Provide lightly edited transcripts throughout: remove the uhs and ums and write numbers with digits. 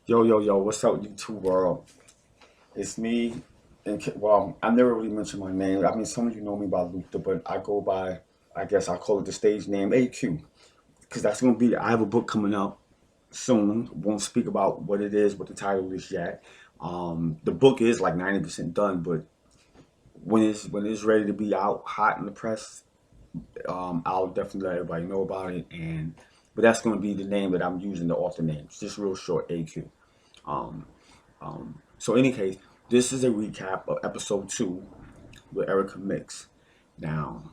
Yo, yo, yo, what's up, YouTube world? It's me. Well, I never really mentioned my name. I mean, some of you know me by Luther, but I go by, I guess I'll call it the stage name AQ. Because that's going to be, I have a book coming up soon. Won't speak about what it is, what the title is yet. The book is like 90% done, but when it's ready to be out hot in the press, I'll definitely let everybody know about it. But that's going to be the name that I'm using, the author name. It's just real short, AQ. Um, so, in any case, this is a recap of episode 2 with Erica Mix. Now,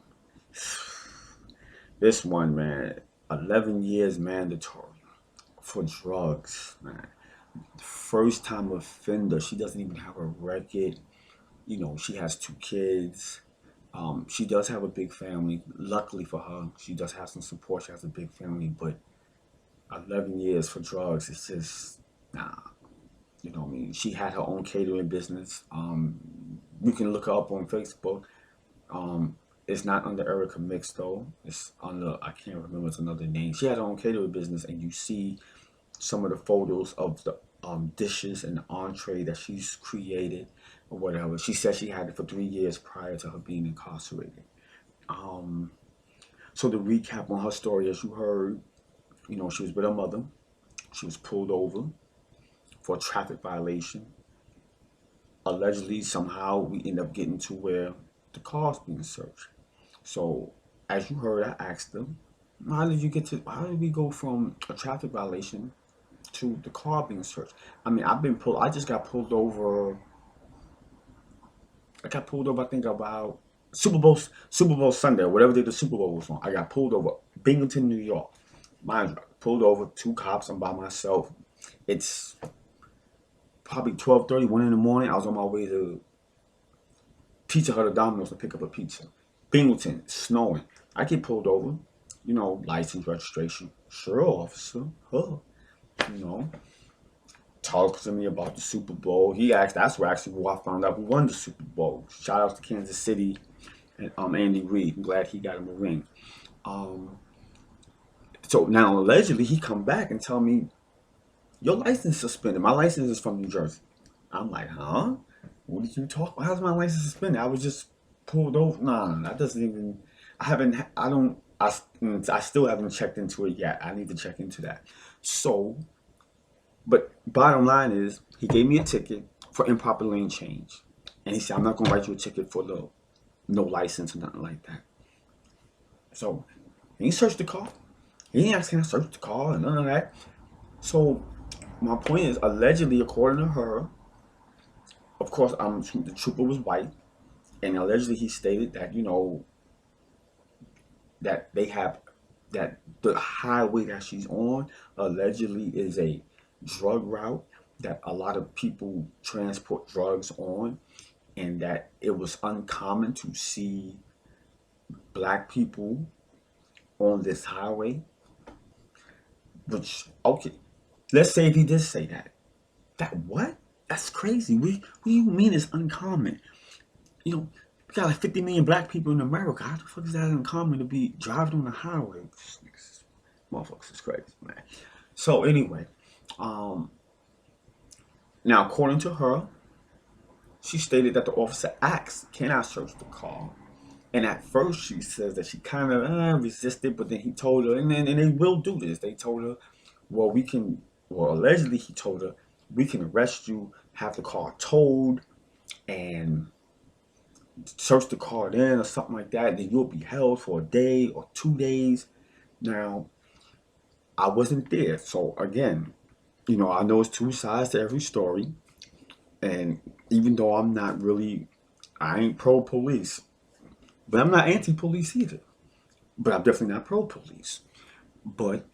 this one, man, 11 years mandatory for drugs, man. First time offender. She doesn't even have a record. She has 2 kids. She does have a big family. Luckily for her, she does have some support. She has a big family, but 11 years for drugs, it's just, nah. What I mean? She had her own catering business. You can look her up on Facebook. Um, it's not under Erica Mix though. It's under, I can't remember, it's another name. She had her own catering business, and you see some of the photos of the dishes and the entree that she's created or whatever. She said she had it for 3 years prior to her being incarcerated. Um, so the recap on her story, as you heard, she was with her mother. She was pulled over for a traffic violation. Allegedly, somehow we end up getting to where the car's being searched. So, as you heard, I asked them, how did we go from a traffic violation to the car being searched? I mean, I just got pulled over. I got pulled over, I think about Super Bowl Sunday, whatever day the Super Bowl was on. I got pulled over, Binghamton, New York. Mind you, pulled over, 2 cops, I'm by myself. It's probably 12:30, 1 in the morning. I was on my way to Pizza Hut or Domino's to pick up a pizza. Binghamton, snowing. I get pulled over, license, registration. Sure, officer. Huh. You know, talks to me about the Super Bowl. That's where actually where I found out who won the Super Bowl. Shout out to Kansas City and Andy Reid. I'm glad he got him a ring. Um, so now allegedly he come back and tell me your license suspended. My license is from New Jersey. I'm like, huh? What did you talk about? How's my license suspended? I was just pulled over. Nah, that doesn't even. I haven't. I don't. I still haven't checked into it yet. I need to check into that. So, but bottom line is, he gave me a ticket for improper lane change, and he said, I'm not gonna write you a ticket for the no license or nothing like that. So, he searched the car. He ain't asking to search the car and none of that. So, my point is, allegedly, according to her, of course, the trooper was white, and allegedly he stated that that they have that the highway that she's on allegedly is a drug route that a lot of people transport drugs on, and that it was uncommon to see black people on this highway. Which, okay, let's say if he did say that. That what? That's crazy. What do you mean it's uncommon? We got like 50 million black people in America. How the fuck is that uncommon to be driving on the highway? Motherfuckers is crazy, man. So anyway, um, now according to her, she stated that the officer asked, "Can I search the car?" And at first, she says that she kind of resisted, but then he told her, and they will do this. They told her, "Well, we can." Well, allegedly, he told her, "We can arrest you, have the car towed, and search the car then or something like that. Then you'll be held for a day or 2 days." Now, I wasn't there. So again, I know it's two sides to every story. And even though I ain't pro police, but I'm not anti police either. But I'm definitely not pro police. But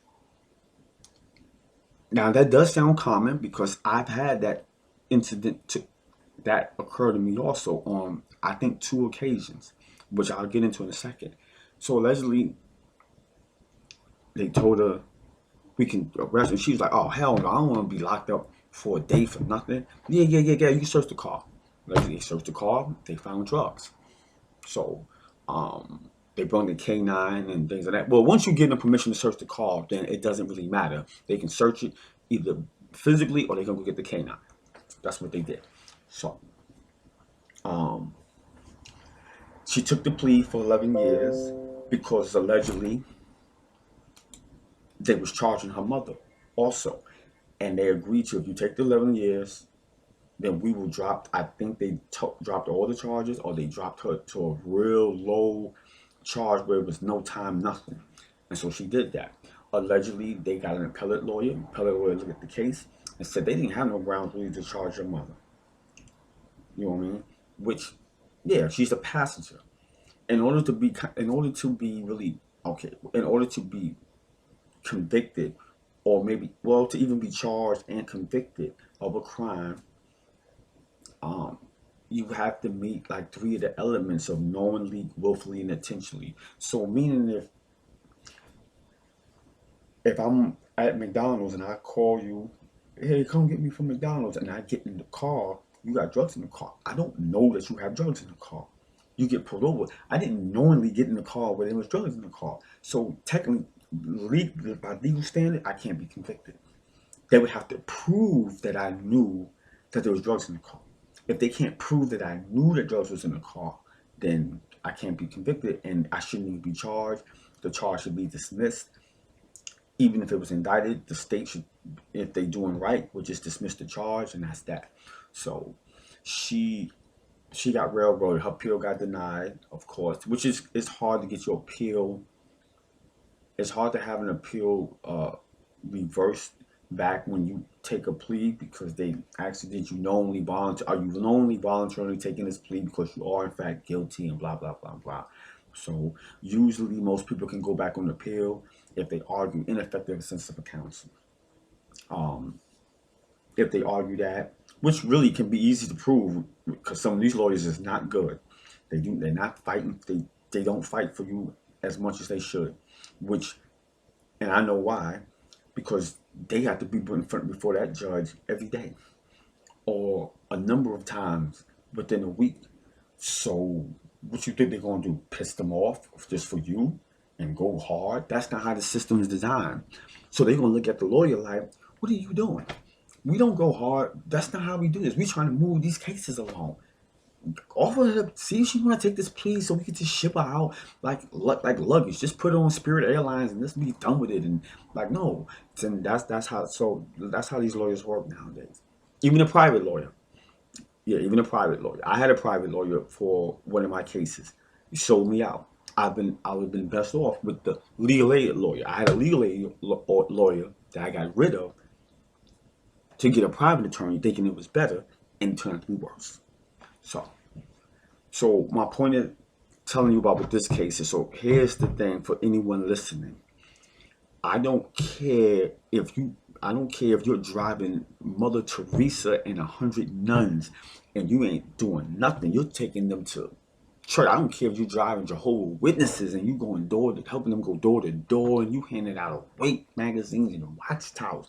now that does sound common because I've had that that occurred to me also on, I think, 2 occasions, which I'll get into in a second. So allegedly, they told her we can arrest her. She was like, "Oh hell no, I don't want to be locked up for a day for nothing." Yeah, yeah, yeah, yeah. You can search the car. Allegedly, they searched the car. They found drugs. So, they brought the K9 and things like that. Well, once you give them permission to search the car, then it doesn't really matter. They can search it either physically, or they gonna go get the canine. That's what they did. So, um, she took the plea for 11 years because allegedly they was charging her mother also, and they agreed to, if you take the 11 years, then we will drop. I think they dropped all the charges, or they dropped her to a real low charge where it was no time, nothing. And so she did that. Allegedly, they got an appellate lawyer. Appellate lawyer looked at the case and said they didn't have no grounds really to charge your mother. You know what I mean? Which, yeah, she's a passenger. In order to be really okay, in order to be convicted, or maybe, well, to even be charged and convicted of a crime, um, you have to meet like three of the elements of knowingly, willfully, and intentionally. So, meaning if I'm at McDonald's and I call you, hey, come get me from McDonald's, and I get in the car, you got drugs in the car. I don't know that you have drugs in the car. You get pulled over. I didn't knowingly get in the car where there was drugs in the car. So technically, by legal standard, I can't be convicted. They would have to prove that I knew that there was drugs in the car. If they can't prove that I knew that drugs was in the car, then I can't be convicted, and I shouldn't even be charged. The charge should be dismissed. Even if it was indicted, the state should, if they doing right, would just dismiss the charge, and that's that. So she she got railroaded. Her appeal got denied, of course, which is, it's hard to get your appeal. It's hard to have an appeal reversed back when you take a plea, because they actually, did you knowingly volunteer? Are you knowingly voluntarily taking this plea because you are in fact guilty, and blah blah blah blah. So usually most people can go back on appeal if they argue ineffective assistance of counsel. Um, if they argue that, which really can be easy to prove, because some of these lawyers is not good. They're not fighting. They don't fight for you as much as they should, which, and I know why, because they have to be put in front before that judge every day, or a number of times within a week. So what you think they're gonna do? Piss them off just for you and go hard? That's not how the system is designed. So they're gonna look at the lawyer like, what are you doing? We don't go hard. That's not how we do this. We trying to move these cases along. Offer her, see if she want to take this plea so we can just ship her out like luggage. Just put it on Spirit Airlines and let's be done with it. And like, no, and that's how, so that's how these lawyers work nowadays. Even a private lawyer, yeah, even a private lawyer. I had a private lawyer for one of my cases. He sold me out. I would have been best off with the legal aid lawyer. I had a legal aid lawyer that I got rid of to get a private attorney, thinking it was better, and it turned out to be worse. So, so my point of telling you about with this case is, so here's the thing for anyone listening. I don't care if you, I don't care if you're driving Mother Teresa and 100 nuns and you ain't doing nothing. You're taking them to church. I don't care if you're driving Jehovah's Witnesses and you going door to, helping them go door to door, and you handing out weight magazines and watchtowers.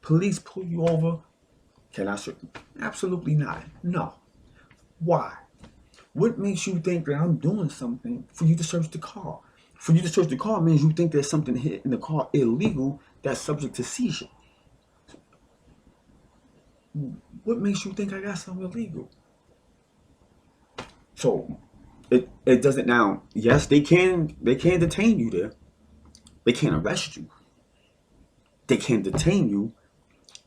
Police pull you over. Can I search? Absolutely not. No. Why? What makes you think that I'm doing something for you to search the car? For you to search the car means you think there's something here in the car illegal that's subject to seizure. What makes you think I got something illegal? So it doesn't, now, yes, they can detain you there. They can't arrest you. They can detain you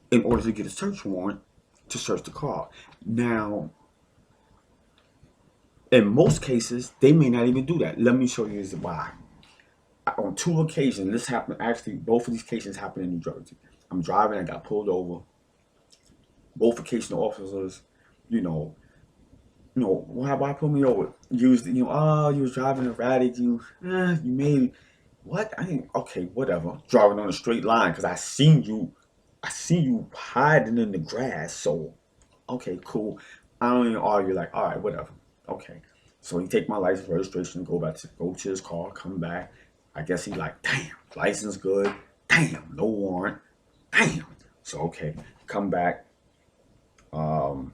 in order to get a search warrant to search the car. Now, in most cases, they may not even do that. Let me show you why. On two occasions, this happened. Actually, both of these cases happened in New Jersey. I'm driving, I got pulled over. Both occasions, the officers, you know, why pull me over? Used, oh, you was driving erratic. You made what? I ain't okay. Whatever. Driving on a straight line because I seen you hiding in the grass. So, okay, cool. I don't even argue. Like, all right, whatever. Okay. So he take my license, registration, go to his car, come back. I guess he like, damn, license good. Damn, no warrant. Damn. So okay, come back. Um,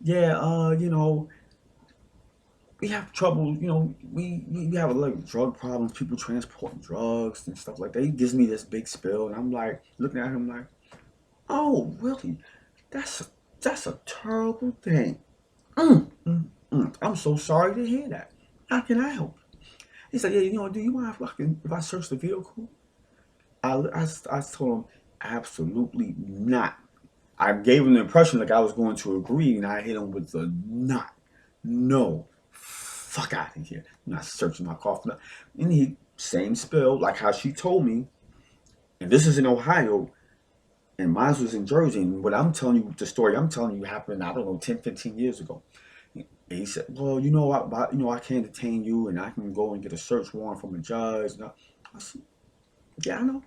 yeah, we have trouble. We have a lot of drug problems. People transporting drugs and stuff like that. He gives me this big spill, and I'm like looking at him like, Oh, really? That's a, that's a terrible thing. I'm so sorry to hear that. How can I help? He said, yeah, do you mind if I search the vehicle? I told him, absolutely not. I gave him the impression like I was going to agree, and I hit him with the not. No. Fuck out of here. I'm not searching my car for that. And he, same spill, like how she told me, and this is in Ohio, and mine was in Jersey. And what I'm telling you, the story I'm telling you happened, I don't know, 10, 15 years ago. And he said, well, I can't detain you, and I can go and get a search warrant from a judge. And I said, yeah, I know.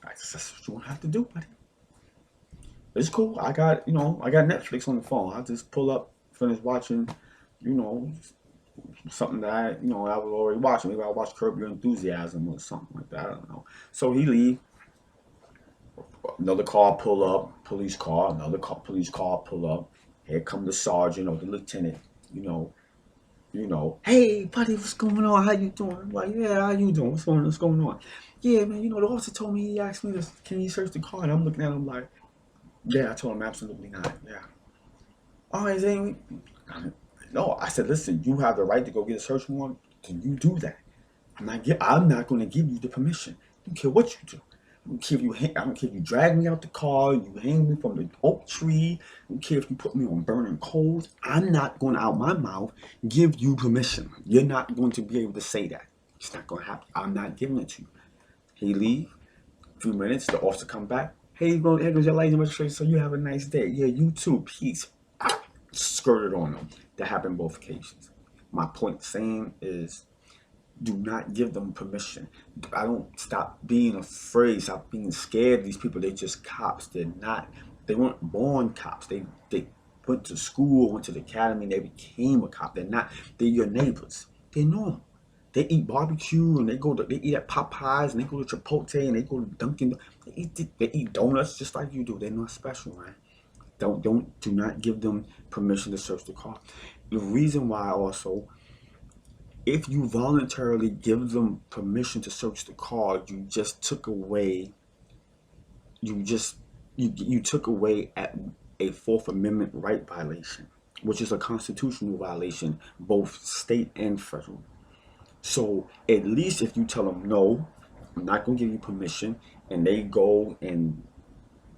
That's what you won't have to do, buddy. It's cool. I got Netflix on the phone. I just pull up, finish watching, you know, something that I was already watching. Maybe I watch Curb Your Enthusiasm or something like that. I don't know. So he leave. Another car pull up, police car. Another car, police car pull up. Here come the sergeant or the lieutenant. You know, Hey, buddy, what's going on? How you doing? I'm like, yeah, how you doing? What's going on? Yeah, man. The officer told me he asked me to, can you search the car? And I'm looking at him like, yeah. I told him absolutely not. Yeah. Oh, is any? No, I said, listen, you have the right to go get a search warrant. Can you do that? I'm not going to give you the permission. I don't care what you do. I don't care if you drag me out the car, you hang me from the oak tree. I don't care if you put me on burning coals. I'm not going to, out my mouth, give you permission. You're not going to be able to say that. It's not going to happen. I'm not giving it to you. He leave. A few minutes, the officer come back. Hey, here goes your license registration. So you have a nice day. Yeah, you too. Peace. I skirted on them. That happened both occasions. My point saying is, do not give them permission. I don't stop being afraid, stop being scared of these people. They're just cops. They weren't born cops. They went to school, went to the academy, and they became a cop. They're your neighbors. They're normal. They eat barbecue and they eat at Popeyes and they go to Chipotle and they go to Dunkin'. They eat donuts just like you do. They're not special, man. Do not give them permission to search the car. The reason why also, if you voluntarily give them permission to search the car, you just took away you just you took away at a Fourth Amendment right violation, which is a constitutional violation, both state and federal. So at least if you tell them no, I'm not going to give you permission, and they go and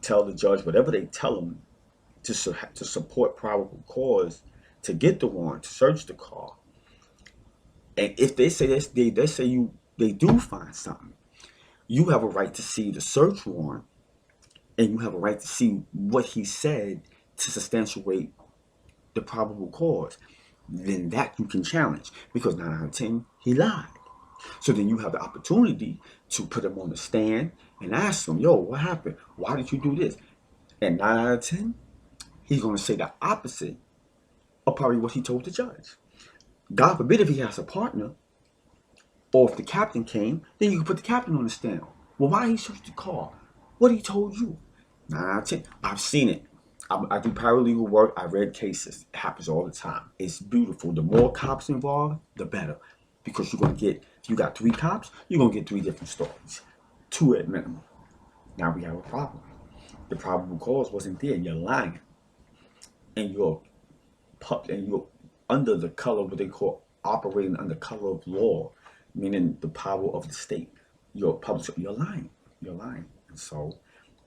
tell the judge whatever they tell them to support probable cause to get the warrant to search the car. And if they say this, they say they do find something, you have a right to see the search warrant, and you have a right to see what he said to substantiate the probable cause. Then that you can challenge, because 9 out of 10 he lied. So then you have the opportunity to put him on the stand and ask him, yo, what happened? Why did you do this? And 9 out of 10, he's going to say the opposite of probably what he told the judge. God forbid if he has a partner, or if the captain came, then you can put the captain on the stand. Well, why he searched the car? What he told you? 9 out of 10. I've seen it. I do paralegal work. I read cases. It happens all the time. It's beautiful. The more cops involved, the better. Because if you got 3 cops, you're going to get 3 different stories. 2 at minimum. Now we have a problem. The probable cause wasn't there. You're lying. And you're under the color, what they call operating under color of law, meaning the power of the state. You're lying. You're lying. And so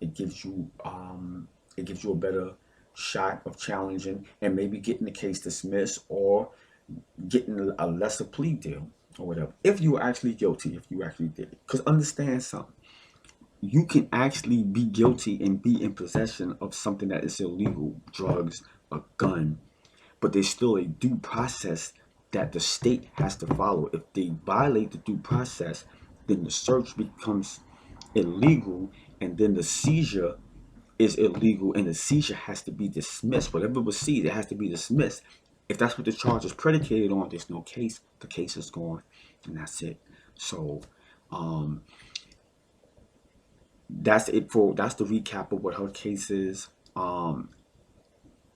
it gives you a better shot of challenging and maybe getting the case dismissed or getting a lesser plea deal or whatever. If you were actually guilty, if you actually did it. Because understand something. You can actually be guilty and be in possession of something that is illegal, drugs, a gun, but there's still a due process that the state has to follow. If they violate the due process, then the search becomes illegal, and then the seizure is illegal, and the seizure has to be dismissed. Whatever was seized, it has to be dismissed. If that's what the charge is predicated on, there's no case. The case is gone, and that's it. So, that's it that's the recap of what her case is.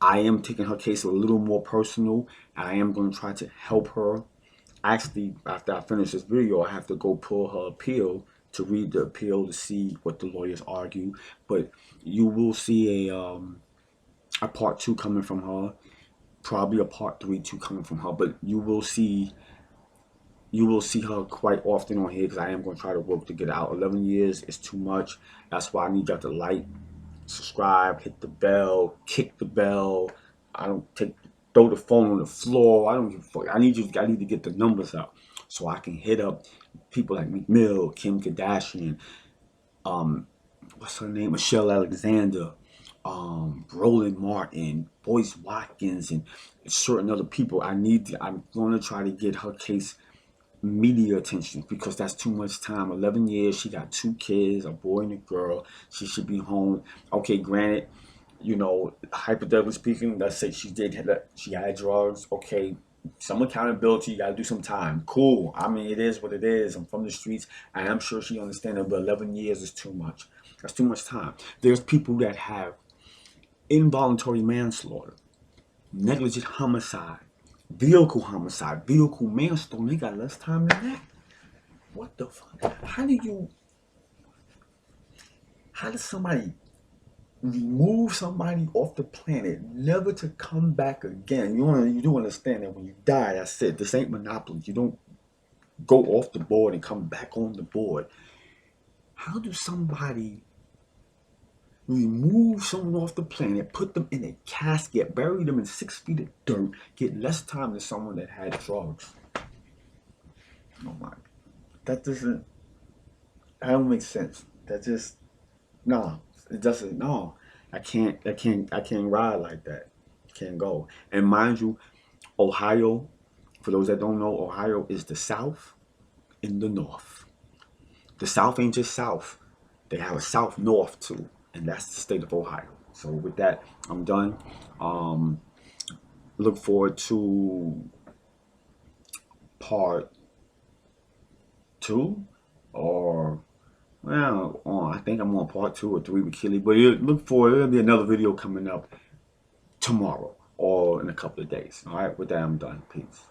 I am taking her case a little more personal, and I am going to try to help her. Actually, after I finish this video, I have to go pull her appeal to read the appeal to see what the lawyers argue. But you will see a part two coming from her, probably a part three too coming from her. But you will see her quite often on here because I am going to try to work to get out. 11 years is too much. That's why I need y'all to like, subscribe, hit the bell, kick the bell. I don't take throw the phone on the floor. I don't give a fuck. I need to get the numbers up so I can hit up people like McMill, Kim Kardashian, what's her name, Michelle Alexander, Roland Martin, Boyce Watkins, and certain other people. I'm going to try to get her case media attention because that's too much time. 11 years. She got 2 kids, a boy and a girl. She should be home. Okay, granted, hypothetically speaking, let's say she had drugs. Okay, some accountability. You got to do some time. Cool. I mean, it is what it is. I'm from the streets, and I'm sure she understands it. But 11 years is too much. That's too much time. There's people that have involuntary manslaughter, negligent homicide, vehicle homicide, vehicle manslaughter. They got less time than that. What the fuck? How does somebody remove somebody off the planet, never to come back again? You do understand that when you die, that's it. This ain't Monopoly. You don't go off the board and come back on the board. How do somebody remove someone off the planet, put them in a casket, bury them in 6 feet of dirt, get less time than someone that had drugs? Oh my, that don't make sense. That just, no, it doesn't, no. I can't ride like that. Can't go. And mind you, Ohio, for those that don't know, Ohio is the South in the North. The South ain't just South. They have a South North too, and that's the state of Ohio. So with that, I'm done. Look forward to part 2, or I think I'm on part 2 or 3 with Kelly. But there'll be another video coming up tomorrow or in a couple of days. All right, with that, I'm done. Peace.